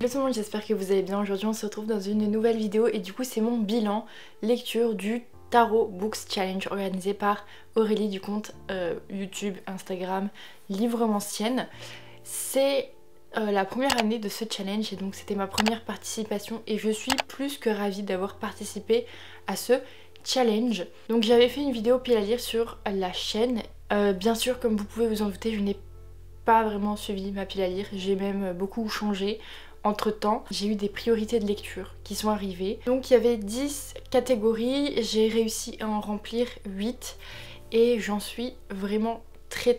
Hello tout le monde, j'espère que vous allez bien. Aujourd'hui on se retrouve dans une nouvelle vidéo et du coup c'est mon bilan lecture du Tarot Books Challenge organisé par Aurélie du compte YouTube, Instagram, Livrementicienne. C'est la première année de ce challenge et donc c'était ma première participation et je suis plus que ravie d'avoir participé à ce challenge. Donc j'avais fait une vidéo pile à lire sur la chaîne. Bien sûr, comme vous pouvez vous en douter, je n'ai pas vraiment suivi ma pile à lire, j'ai même beaucoup changé. Entre temps, j'ai eu des priorités de lecture qui sont arrivées. Donc il y avait 10 catégories, j'ai réussi à en remplir 8 et j'en suis vraiment très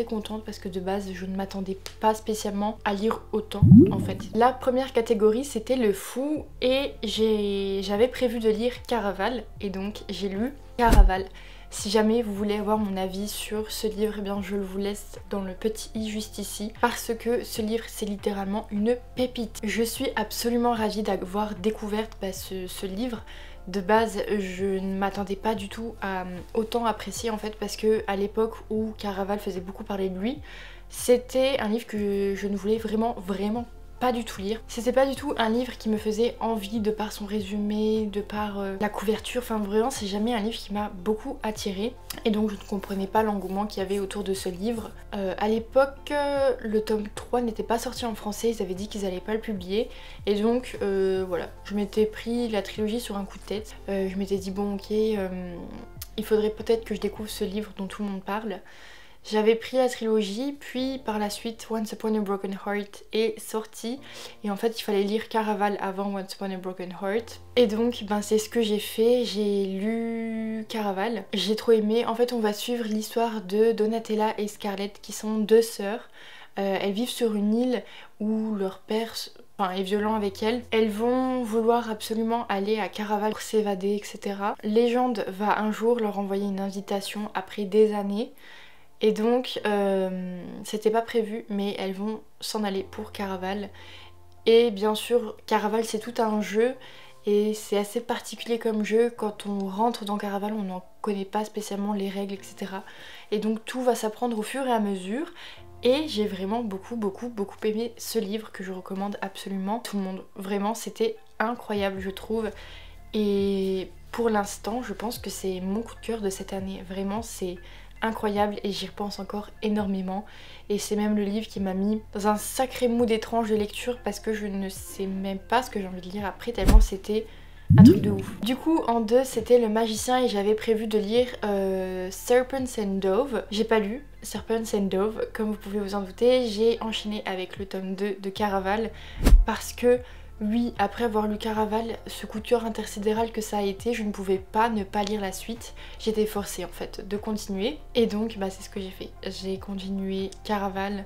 contente parce que de base je ne m'attendais pas spécialement à lire autant en fait. La première catégorie c'était le fou et j'avais prévu de lire Caraval et donc j'ai lu Caraval. Si jamais vous voulez avoir mon avis sur ce livre, eh bien je vous laisse dans le petit i juste ici parce que ce livre c'est littéralement une pépite. Je suis absolument ravie d'avoir découvert ce livre. De base je ne m'attendais pas du tout à autant apprécier en fait parce que à l'époque où Caraval faisait beaucoup parler de lui, c'était un livre que je ne voulais vraiment pas du tout lire. C'était pas du tout un livre qui me faisait envie de par son résumé, de par la couverture, enfin vraiment c'est jamais un livre qui m'a beaucoup attirée et donc je ne comprenais pas l'engouement qu'il y avait autour de ce livre. À l'époque le tome 3 n'était pas sorti en français, ils avaient dit qu'ils allaient pas le publier et donc voilà, je m'étais pris la trilogie sur un coup de tête. Je m'étais dit bon ok, il faudrait peut-être que je découvre ce livre dont tout le monde parle. J'avais pris la trilogie, puis par la suite Once Upon a Broken Heart est sorti et en fait il fallait lire Caraval avant Once Upon a Broken Heart et donc c'est ce que j'ai fait, j'ai lu Caraval, j'ai trop aimé. En fait on va suivre l'histoire de Donatella et Scarlett qui sont deux sœurs. Elles vivent sur une île où leur père est violent avec elles. Elles vont vouloir absolument aller à Caraval pour s'évader, etc. Légende va un jour leur envoyer une invitation après des années. Et donc c'était pas prévu mais elles vont s'en aller pour Caraval. Et bien sûr Caraval c'est tout un jeu et c'est assez particulier comme jeu. Quand on rentre dans Caraval on n'en connaît pas spécialement les règles etc. Et donc tout va s'apprendre au fur et à mesure. Et j'ai vraiment beaucoup aimé ce livre que je recommande absolument tout le monde. Vraiment c'était incroyable je trouve. Et pour l'instant je pense que c'est mon coup de cœur de cette année. Vraiment c'est incroyable et j'y repense encore énormément et c'est même le livre qui m'a mis dans un sacré mood étrange de lecture parce que je ne sais même pas ce que j'ai envie de lire après tellement c'était un truc de ouf. Du coup en 2 c'était Le Magicien et j'avais prévu de lire Serpents and Dove. J'ai pas lu Serpents and Dove comme vous pouvez vous en douter. J'ai enchaîné avec le tome 2 de Caraval parce que oui, après avoir lu Caraval, ce coup de cœur intersidéral que ça a été, je ne pouvais pas ne pas lire la suite. J'étais forcée en fait de continuer et donc c'est ce que j'ai fait. J'ai continué Caraval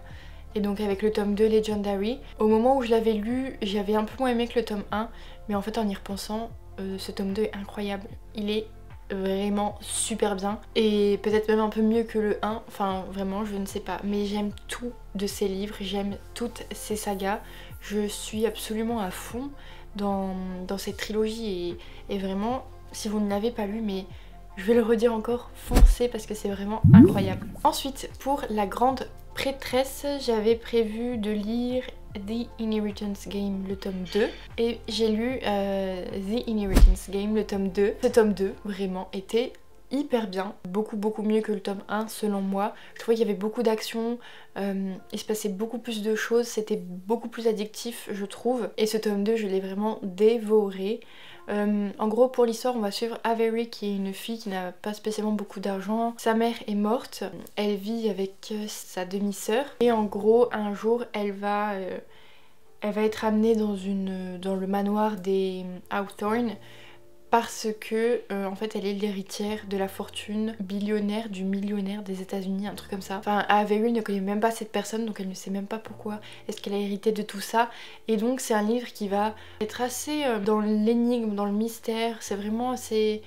et donc avec le tome 2 Legendary. Au moment où je l'avais lu, j'avais un peu moins aimé que le tome 1 mais en fait en y repensant, ce tome 2 est incroyable. Il est vraiment super bien et peut-être même un peu mieux que le 1, enfin vraiment je ne sais pas, mais j'aime tout de ces livres, j'aime toutes ces sagas, je suis absolument à fond dans cette trilogie et vraiment si vous ne l'avez pas lu, mais je vais le redire encore, foncez parce que c'est vraiment incroyable. Ensuite pour La Grande Prêtresse, j'avais prévu de lire The Inheritance Game le tome 2 et j'ai lu The Inheritance Game le tome 2. Ce tome 2 vraiment était hyper bien, beaucoup mieux que le tome 1 selon moi. Je trouvais qu'il y avait beaucoup d'action, il se passait beaucoup plus de choses, c'était beaucoup plus addictif je trouve et ce tome 2 je l'ai vraiment dévoré. En gros pour l'histoire on va suivre Avery qui est une fille qui n'a pas spécialement beaucoup d'argent. Sa mère est morte, elle vit avec sa demi-sœur et en gros un jour elle va être amenée dans le manoir des Hawthorne parce que en fait elle est l'héritière de la fortune billionnaire du millionnaire des États-Unis, un truc comme ça. Enfin Avery ne connaît même pas cette personne donc elle ne sait même pas pourquoi est-ce qu'elle a hérité de tout ça et donc c'est un livre qui va être assez dans l'énigme, dans le mystère, c'est vraiment il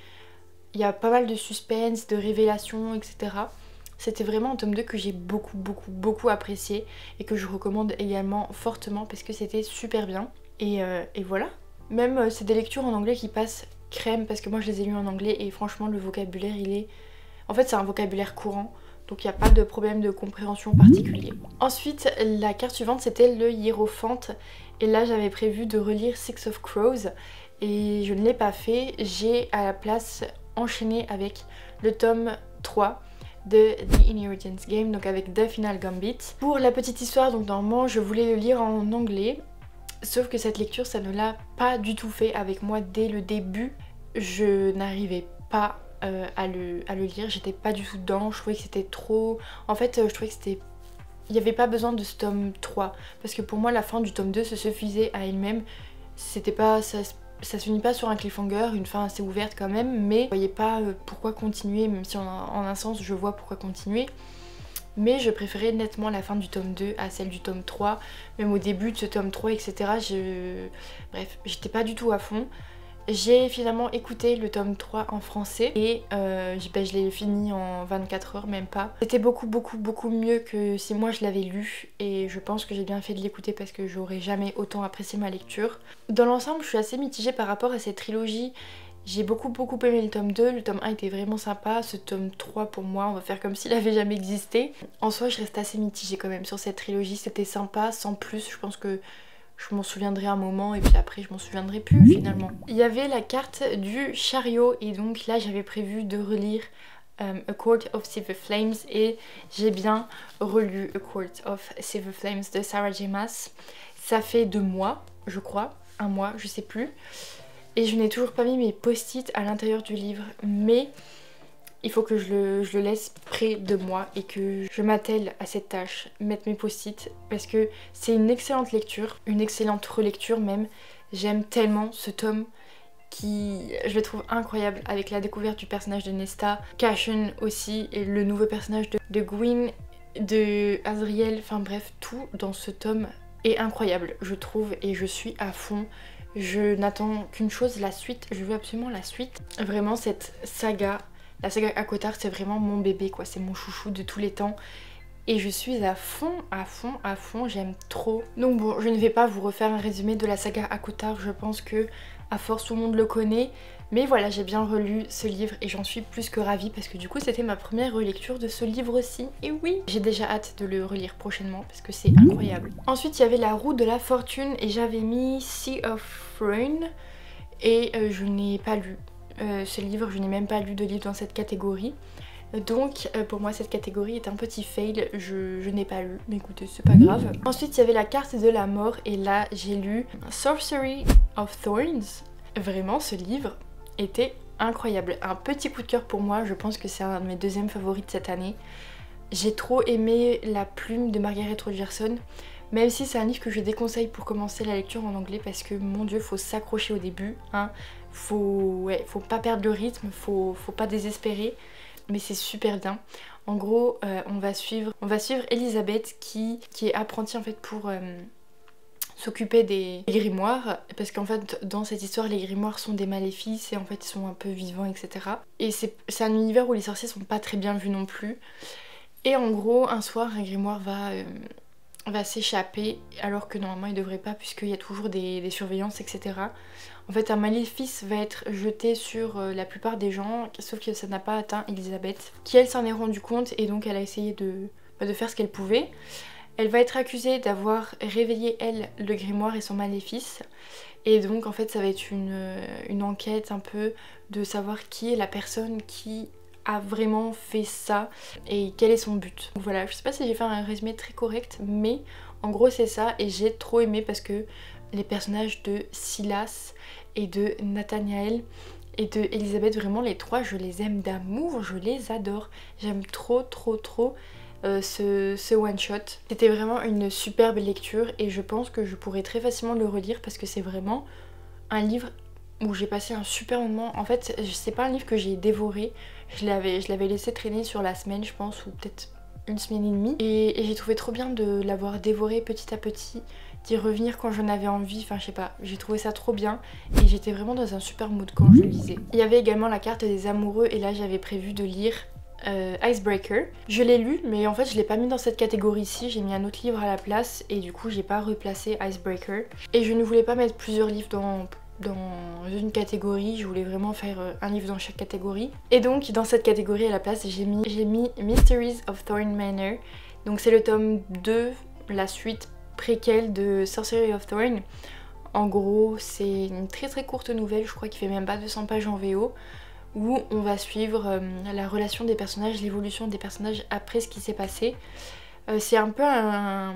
y a pas mal de suspense, de révélations etc. C'était vraiment un tome 2 que j'ai beaucoup apprécié et que je recommande également fortement parce que c'était super bien et voilà. Même c'est des lectures en anglais qui passent crème parce que moi je les ai lus en anglais et franchement le vocabulaire il est... En fait c'est un vocabulaire courant donc il n'y a pas de problème de compréhension particulier. Ensuite la carte suivante c'était le Hiérophant et là j'avais prévu de relire Six of Crows et je ne l'ai pas fait. J'ai à la place enchaîné avec le tome 3 de The Inheritance Game, donc avec The Final Gambit. Pour la petite histoire, donc normalement je voulais le lire en anglais, sauf que cette lecture ça ne l'a pas du tout fait avec moi dès le début. Je n'arrivais pas à le lire, j'étais pas du tout dedans, je trouvais que c'était trop... En fait je trouvais que c'était... Il n'y avait pas besoin de ce tome 3, parce que pour moi la fin du tome 2 se suffisait à elle-même. C'était pas... Ça se finit pas sur un cliffhanger, une fin assez ouverte quand même, mais je voyais pas pourquoi continuer, même si en un sens je vois pourquoi continuer. Mais je préférais nettement la fin du tome 2 à celle du tome 3, même au début de ce tome 3 etc. Bref, j'étais pas du tout à fond. J'ai finalement écouté le tome 3 en français et je l'ai fini en 24 heures, même pas. C'était beaucoup mieux que si moi je l'avais lu et je pense que j'ai bien fait de l'écouter parce que j'aurais jamais autant apprécié ma lecture. Dans l'ensemble je suis assez mitigée par rapport à cette trilogie. J'ai beaucoup aimé le tome 2, le tome 1 était vraiment sympa, ce tome 3 pour moi on va faire comme s'il avait jamais existé. En soi je reste assez mitigée quand même sur cette trilogie, c'était sympa, sans plus, je pense que je m'en souviendrai un moment et puis après je m'en souviendrai plus finalement. Il y avait la carte du chariot et donc là j'avais prévu de relire A Court of Silver Flames et j'ai bien relu A Court of Silver Flames de Sarah J Maas. Ça fait 2 mois je crois, 1 mois, je sais plus. Et je n'ai toujours pas mis mes post-it à l'intérieur du livre, mais il faut que je le laisse près de moi et que je m'attelle à cette tâche, mettre mes post-it, parce que c'est une excellente lecture, une excellente relecture même. J'aime tellement ce tome qui, je le trouve incroyable avec la découverte du personnage de Nesta, Cashen aussi, et le nouveau personnage de Gwyn, de Azriel, enfin bref, tout dans ce tome est incroyable, je trouve, et je suis à fond. Je n'attends qu'une chose, la suite, je veux absolument la suite. Vraiment cette saga, la saga ACOTAR c'est vraiment mon bébé quoi, c'est mon chouchou de tous les temps. Et je suis à fond, j'aime trop. Donc bon, je ne vais pas vous refaire un résumé de la saga ACOTAR, je pense que à force tout le monde le connaît. Mais voilà, j'ai bien relu ce livre et j'en suis plus que ravie parce que du coup c'était ma première relecture de ce livre-ci. Et oui, j'ai déjà hâte de le relire prochainement parce que c'est incroyable. Ensuite il y avait La Roue de la Fortune et j'avais mis Sea of Ruin et je n'ai pas lu ce livre, je n'ai même pas lu de livre dans cette catégorie. Donc pour moi cette catégorie est un petit fail, je n'ai pas lu, mais écoutez c'est pas grave. Ensuite il y avait La Carte de la Mort et là j'ai lu Sorcery of Thorns. Vraiment ce livre était incroyable, un petit coup de cœur pour moi, je pense que c'est un de mes deuxièmes favoris de cette année. J'ai trop aimé la plume de Margaret Rogerson, même si c'est un livre que je déconseille pour commencer la lecture en anglais parce que mon dieu faut s'accrocher au début, hein. Faut pas perdre le rythme, faut pas désespérer, mais c'est super bien. En gros on va suivre Elisabeth qui est apprentie en fait pour s'occuper des grimoires, parce qu'en fait dans cette histoire les grimoires sont des maléfices et en fait ils sont un peu vivants etc. Et c'est un univers où les sorciers sont pas très bien vus non plus. Et en gros un soir un grimoire va s'échapper alors que normalement il devrait pas puisqu'il y a toujours des surveillances etc. En fait un maléfice va être jeté sur la plupart des gens, sauf que ça n'a pas atteint Elisabeth, qui elle s'en est rendu compte et donc elle a essayé de faire ce qu'elle pouvait. Elle va être accusée d'avoir réveillé elle le grimoire et son maléfice et donc en fait ça va être une enquête un peu de savoir qui est la personne qui a vraiment fait ça et quel est son but. Donc voilà, je sais pas si j'ai fait un résumé très correct mais en gros c'est ça et j'ai trop aimé parce que les personnages de Silas et de Nathaniel et de Elisabeth, vraiment les trois je les aime d'amour, je les adore, j'aime trop ce one shot. C'était vraiment une superbe lecture et je pense que je pourrais très facilement le relire parce que c'est vraiment un livre où j'ai passé un super moment. En fait c'est pas un livre que j'ai dévoré, je l'avais laissé traîner sur la semaine je pense, ou peut-être une semaine et demie, et j'ai trouvé trop bien de l'avoir dévoré petit à petit, d'y revenir quand j'en avais envie, enfin je sais pas, j'ai trouvé ça trop bien et j'étais vraiment dans un super mood quand je le lisais. Il y avait également La Carte des Amoureux et là j'avais prévu de lire Icebreaker. Je l'ai lu mais en fait je l'ai pas mis dans cette catégorie-ci, j'ai mis un autre livre à la place et du coup j'ai pas replacé Icebreaker. Et je ne voulais pas mettre plusieurs livres dans une catégorie, je voulais vraiment faire un livre dans chaque catégorie. Et donc dans cette catégorie à la place j'ai mis Mysteries of Thorn Manor. Donc c'est le tome 2, la suite préquelle de Sorcery of Thorn. En gros c'est une très très courte nouvelle, je crois qu'il fait même pas 200 pages en VO, où on va suivre la relation des personnages, l'évolution des personnages après ce qui s'est passé. C'est un peu un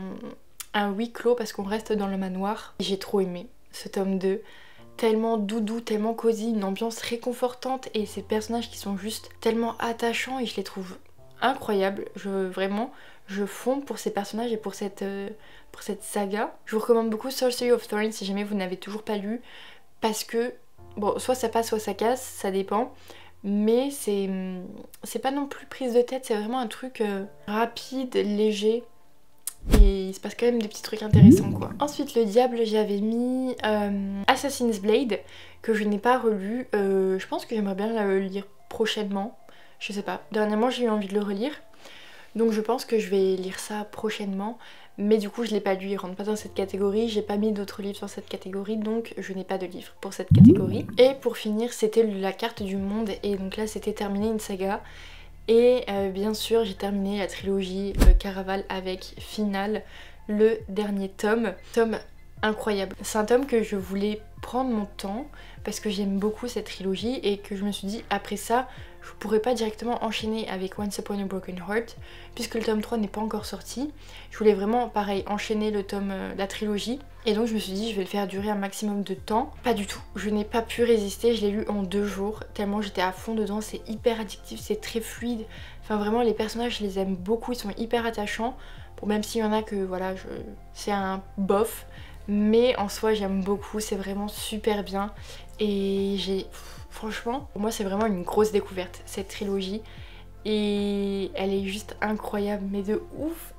huis clos parce qu'on reste dans le manoir. J'ai trop aimé ce tome 2. Tellement doudou, tellement cosy, une ambiance réconfortante et ces personnages qui sont juste tellement attachants et je les trouve incroyables. Vraiment, je fonds pour ces personnages et pour cette saga. Je vous recommande beaucoup Sorcery of Thorn si jamais vous n'avez toujours pas lu, parce que, bon, soit ça passe, soit ça casse, ça dépend. Mais c'est pas non plus prise de tête, c'est vraiment un truc rapide, léger. Et il se passe quand même des petits trucs intéressants quoi. Ensuite le diable, j'avais mis Assassin's Blade, que je n'ai pas relu. Je pense que j'aimerais bien le lire prochainement. Je sais pas, dernièrement j'ai eu envie de le relire. Donc je pense que je vais lire ça prochainement. Mais du coup je l'ai pas lu, il rentre pas dans cette catégorie. J'ai pas mis d'autres livres dans cette catégorie, donc je n'ai pas de livre pour cette catégorie. Et pour finir c'était la carte du monde. Et donc là c'était terminé une saga. Et bien sûr j'ai terminé la trilogie Caraval avec Finale, le dernier tome. Tome incroyable. C'est un tome que je voulais prendre mon temps parce que j'aime beaucoup cette trilogie et que je me suis dit après ça je pourrais pas directement enchaîner avec Once Upon a Broken Heart puisque le tome 3 n'est pas encore sorti. Je voulais vraiment pareil enchaîner la trilogie et donc je me suis dit je vais le faire durer un maximum de temps. Pas du tout, je n'ai pas pu résister, je l'ai lu en 2 jours tellement j'étais à fond dedans, c'est hyper addictif, c'est très fluide. Enfin vraiment les personnages je les aime beaucoup, ils sont hyper attachants. Bon même s'il y en a que voilà c'est un bof. Mais en soi j'aime beaucoup, c'est vraiment super bien et franchement pour moi c'est vraiment une grosse découverte cette trilogie et elle est juste incroyable mais de ouf.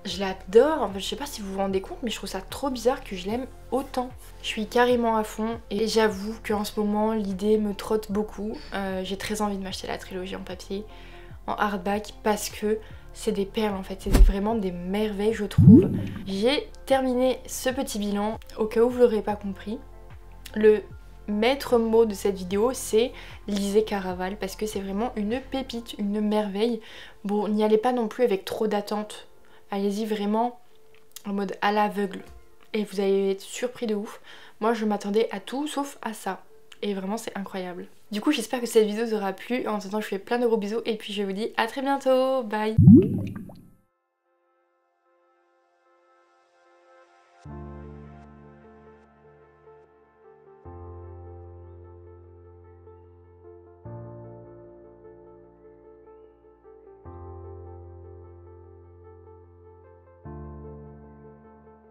Je l'adore, en fait, je sais pas si vous vous rendez compte mais je trouve ça trop bizarre que je l'aime autant. Je suis carrément à fond et j'avoue qu'en ce moment l'idée me trotte beaucoup. J'ai très envie de m'acheter la trilogie en papier, en hardback parce que c'est des perles en fait, c'est vraiment des merveilles je trouve. J'ai terminé ce petit bilan, au cas où vous l'aurez pas compris. Le maître mot de cette vidéo c'est lisez Caraval parce que c'est vraiment une pépite, une merveille. Bon, n'y allez pas non plus avec trop d'attente, allez-y vraiment en mode à l'aveugle et vous allez être surpris de ouf. Moi je m'attendais à tout sauf à ça. Et vraiment c'est incroyable. Du coup j'espère que cette vidéo vous aura plu. En attendant je vous fais plein de gros bisous et puis je vous dis à très bientôt. Bye.